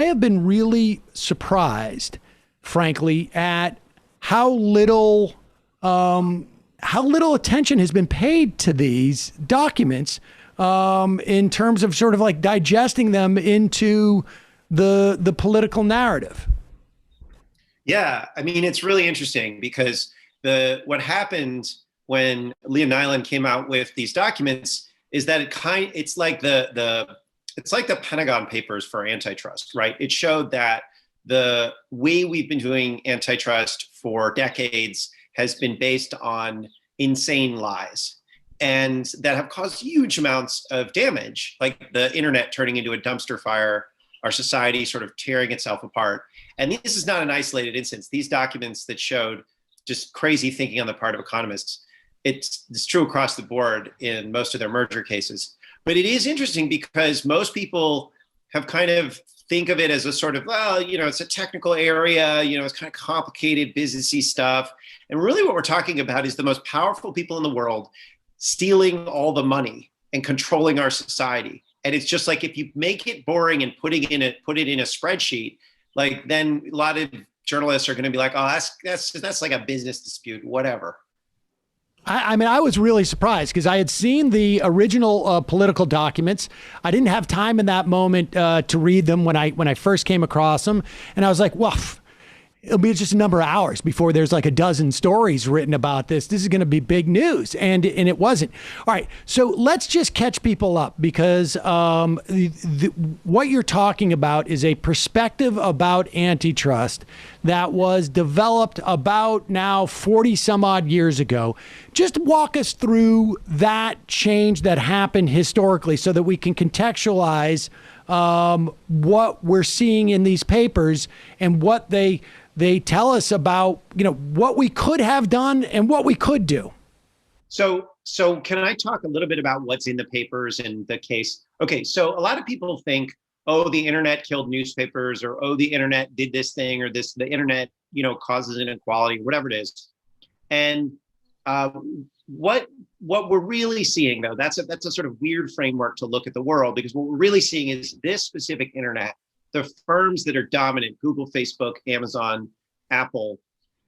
have been really surprised, frankly, at how little attention has been paid to these documents in terms of sort of like digesting them into the political narrative. Yeah, I mean, it's really interesting because what happened when Leah Nyland came out with these documents is that it's like the Pentagon Papers for antitrust, right? It showed that the way we've been doing antitrust for decades has been based on insane lies and that have caused huge amounts of damage, like the internet turning into a dumpster fire, our society sort of tearing itself apart. And this is not an isolated instance. These documents that showed just crazy thinking on the part of economists, it's true across the board in most of their merger cases. But it is interesting because most people have kind of think of it as a sort of, well, it's a technical area, it's kind of complicated businessy stuff. And really what we're talking about is the most powerful people in the world stealing all the money and controlling our society. And it's just like, if you make it boring and put it in a spreadsheet, like then a lot of journalists are going to be like, oh, that's like a business dispute, whatever. I mean, I was really surprised because I had seen the original political documents. I didn't have time in that moment to read them when I first came across them. And I was like, well, it'll be just a number of hours before there's like a dozen stories written about this. This is going to be big news. And it wasn't. All right. So let's just catch people up because what you're talking about is a perspective about antitrust that was developed about now 40 some odd years ago. Just walk us through that change that happened historically so that we can contextualize what we're seeing in these papers and what they tell us about, what we could have done and what we could do. So can I talk a little bit about what's in the papers and the case? Okay, so a lot of people think, oh, the internet killed newspapers, or oh, the internet did this thing, or the internet, causes inequality, whatever it is. And what we're really seeing, though, that's a sort of weird framework to look at the world, because what we're really seeing is this specific internet, the firms that are dominant, Google, Facebook, Amazon, Apple,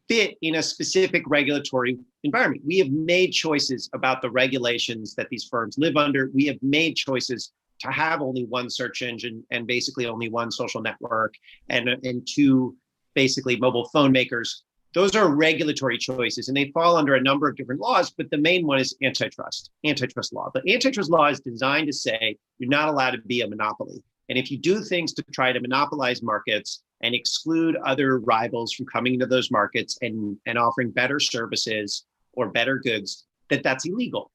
fit in a specific regulatory environment. We have made choices about the regulations that these firms live under. We have made choices to have only one search engine and basically only one social network and two basically mobile phone makers. Those are regulatory choices, and they fall under a number of different laws, but the main one is antitrust law. The antitrust law is designed to say you're not allowed to be a monopoly. And if you do things to try to monopolize markets and exclude other rivals from coming into those markets and offering better services or better goods, that's illegal.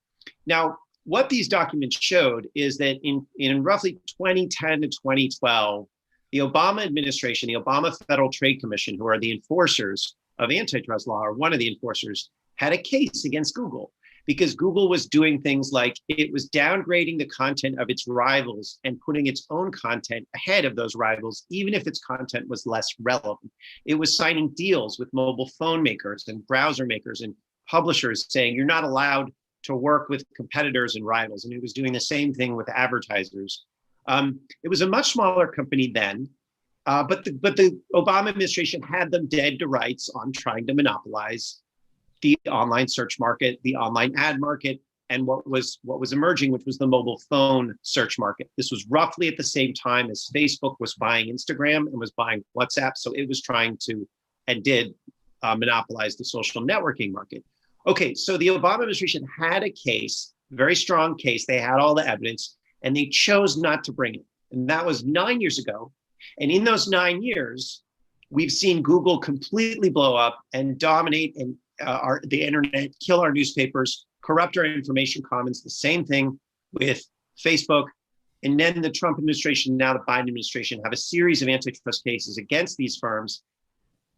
Now, what these documents showed is that in roughly 2010 to 2012, the Obama administration, the Obama Federal Trade Commission, who are the enforcers of antitrust law, or one of the enforcers, had a case against Google because Google was doing things like it was downgrading the content of its rivals and putting its own content ahead of those rivals, even if its content was less relevant. It was signing deals with mobile phone makers and browser makers and publishers saying you're not allowed to work with competitors and rivals. And it was doing the same thing with advertisers. It was a much smaller company then, but the Obama administration had them dead to rights on trying to monopolize the online search market, the online ad market, and what was emerging, which was the mobile phone search market. This was roughly at the same time as Facebook was buying Instagram and was buying WhatsApp. So it was trying to, and did, monopolize the social networking market. Okay, so the Obama administration had a case, very strong case. They had all the evidence, and they chose not to bring it. And that was 9 years ago. And in those 9 years, we've seen Google completely blow up and dominate and the internet, kill our newspapers, corrupt our information commons. The same thing with Facebook. And then the Trump administration, now the Biden administration, have a series of antitrust cases against these firms.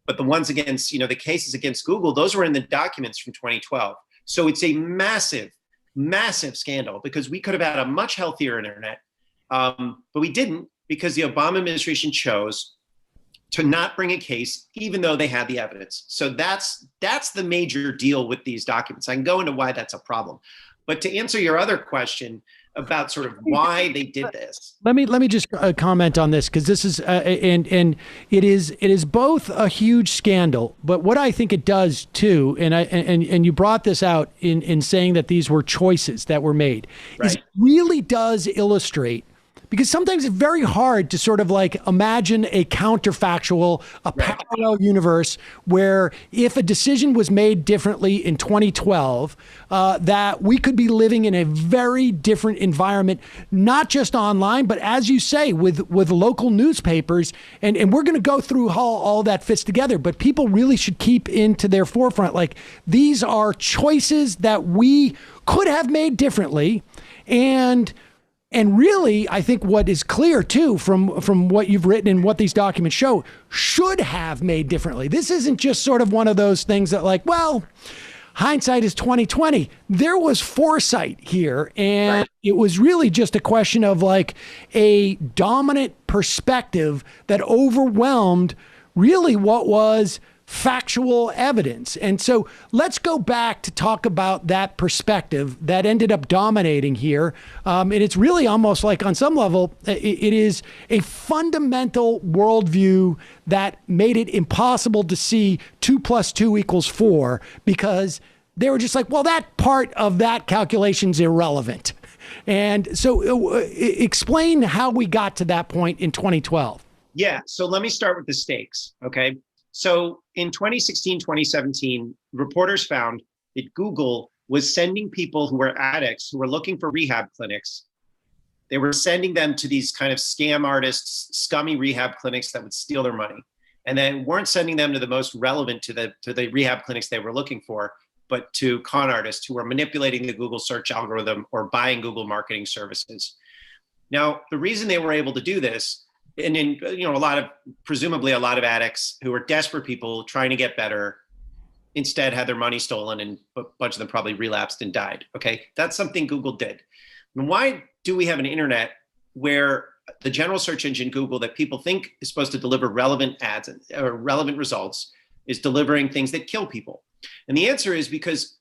But the ones against, the cases against Google, those were in the documents from 2012. So it's a massive, massive scandal because we could have had a much healthier internet, but we didn't because the Obama administration chose to not bring a case, even though they had the evidence. So that's the major deal with these documents. I can go into why that's a problem. But to answer your other question, about sort of why they did this. Let me just comment on this, because this is and it is both a huge scandal, but what I think it does too, and you brought this out in saying that these were choices that were made, is it really does illustrate. Because sometimes it's very hard to sort of like imagine a counterfactual, a parallel universe where if a decision was made differently in 2012, that we could be living in a very different environment, not just online, but as you say, with local newspapers. And we're going to go through how all that fits together. But people really should keep into their forefront. Like, these are choices that we could have made differently. And really, I think what is clear, too, from what you've written and what these documents show, should have made differently. This isn't just sort of one of those things that, like, well, hindsight is 2020. There was foresight here, and it was really just a question of, like, a dominant perspective that overwhelmed really what was factual evidence. And so let's go back to talk about that perspective that ended up dominating here. And it's really almost like, on some level, it is a fundamental worldview that made it impossible to see 2 + 2 = 4, because they were just like, well, that part of that calculation is irrelevant. And so explain how we got to that point in 2012. Yeah. So let me start with the stakes. Okay. So in 2016, 2017, reporters found that Google was sending people who were addicts, who were looking for rehab clinics. They were sending them to these kind of scam artists, scummy rehab clinics that would steal their money. And then weren't sending them to the most relevant to the rehab clinics they were looking for, but to con artists who were manipulating the Google search algorithm or buying Google marketing services. Now, the reason they were able to do this, and in, presumably a lot of addicts who were desperate people trying to get better, instead had their money stolen, and a bunch of them probably relapsed and died. Okay, that's something Google did. And why do we have an internet where the general search engine Google that people think is supposed to deliver relevant ads or relevant results is delivering things that kill people? And the answer is because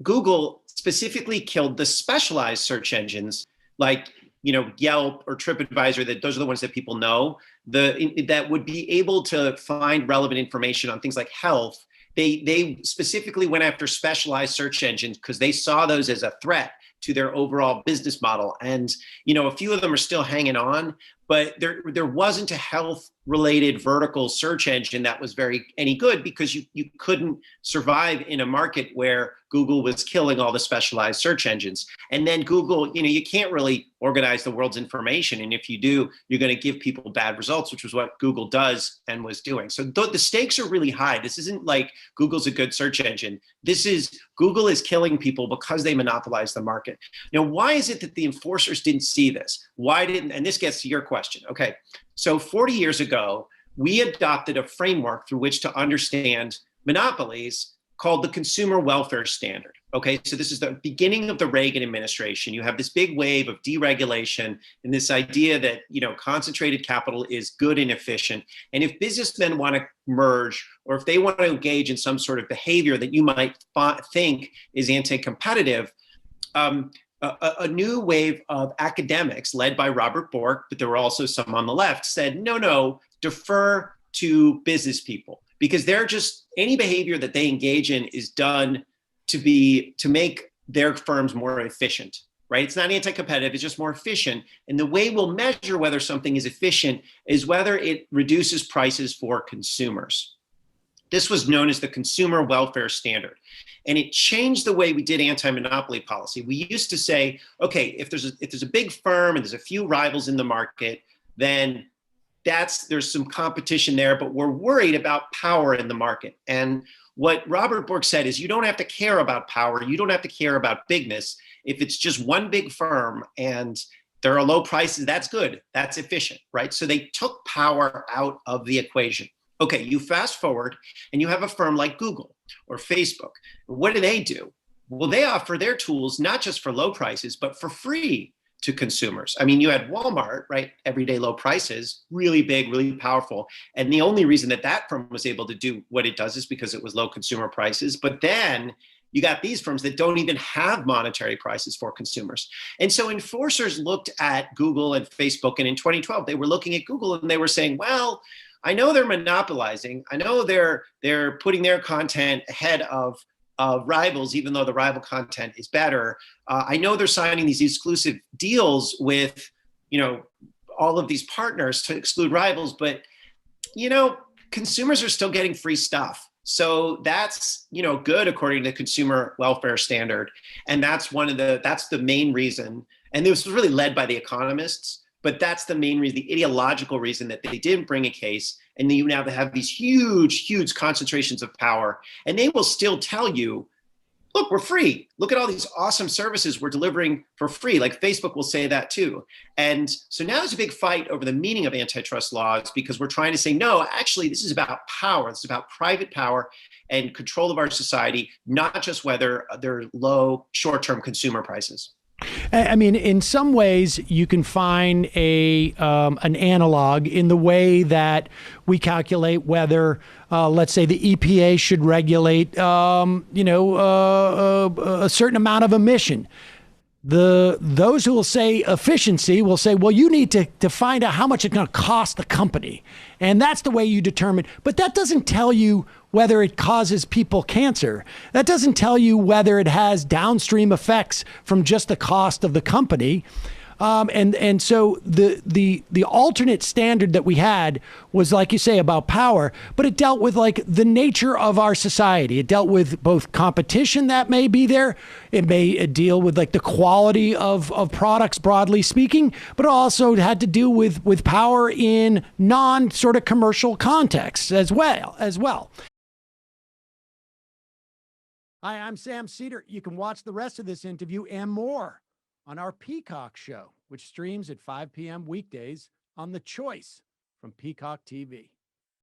Google specifically killed the specialized search engines like Yelp or TripAdvisor, that those are the ones that people know, that would be able to find relevant information on things like health. They specifically went after specialized search engines because they saw those as a threat to their overall business model. And, a few of them are still hanging on, but there wasn't a health-related vertical search engine that was any good, because you couldn't survive in a market where Google was killing all the specialized search engines. And then Google, you can't really organize the world's information. And if you do, you're going to give people bad results, which was what Google does and was doing. So the stakes are really high. This isn't like Google's a good search engine. This is Google is killing people because they monopolize the market. Now, why is it that the enforcers didn't see this? And this gets to your question. Okay, so 40 years ago, we adopted a framework through which to understand monopolies called the Consumer Welfare Standard. Okay, so this is the beginning of the Reagan administration. You have this big wave of deregulation and this idea that, concentrated capital is good and efficient. And if businessmen want to merge, or if they want to engage in some sort of behavior that you might think is anti-competitive, a new wave of academics led by Robert Bork, but there were also some on the left, said, no, defer to business people, because they're just, any behavior that they engage in is done to make their firms more efficient, right? It's not anti-competitive, it's just more efficient. And the way we'll measure whether something is efficient is whether it reduces prices for consumers. This was known as the Consumer Welfare Standard. And it changed the way we did anti-monopoly policy. We used to say, okay, if there's a big firm and there's a few rivals in the market, then there's some competition there, but we're worried about power in the market. And what Robert Bork said is, you don't have to care about power. You don't have to care about bigness. If it's just one big firm and there are low prices, that's good. That's efficient, right? So they took power out of the equation. Okay, you fast forward and you have a firm like Google or Facebook. What do? Well, they offer their tools not just for low prices, but for free to consumers. I mean, you had Walmart, right? Everyday low prices, really big, really powerful. And the only reason that firm was able to do what it does is because it was low consumer prices. But then you got these firms that don't even have monetary prices for consumers. And so enforcers looked at Google and Facebook, and in 2012, they were looking at Google and they were saying, well, I know they're monopolizing. I know they're putting their content ahead of rivals, even though the rival content is better. I know they're signing these exclusive deals with, all of these partners to exclude rivals, but, consumers are still getting free stuff. So that's, good according to consumer welfare standard. And that's the main reason. And this was really led by the economists, but that's the main reason, the ideological reason that they didn't bring a case. And then you now have these huge, huge concentrations of power. And they will still tell you, look, we're free. Look at all these awesome services we're delivering for free. Like Facebook will say that too. And so now there's a big fight over the meaning of antitrust laws because we're trying to say, no, actually, this is about power. It's about private power and control of our society, not just whether they're low short-term consumer prices. I mean, in some ways, you can find an analog in the way that we calculate whether, let's say, the EPA should regulate, a certain amount of emission. Those who will say efficiency will say, well, you need to find out how much it's going to cost the company. And that's the way you determine. But that doesn't tell you whether it causes people cancer. That doesn't tell you whether it has downstream effects from just the cost of the company. And so the alternate standard that we had was, like you say, about power, but it dealt with like the nature of our society. It dealt with both competition that may be there. It may deal with like the quality of products, broadly speaking, but it also had to do with power in non sort of commercial contexts as well. Hi, I'm Sam Seder. You can watch the rest of this interview and more on our Peacock show, which streams at 5 p.m. weekdays on The Choice from Peacock TV.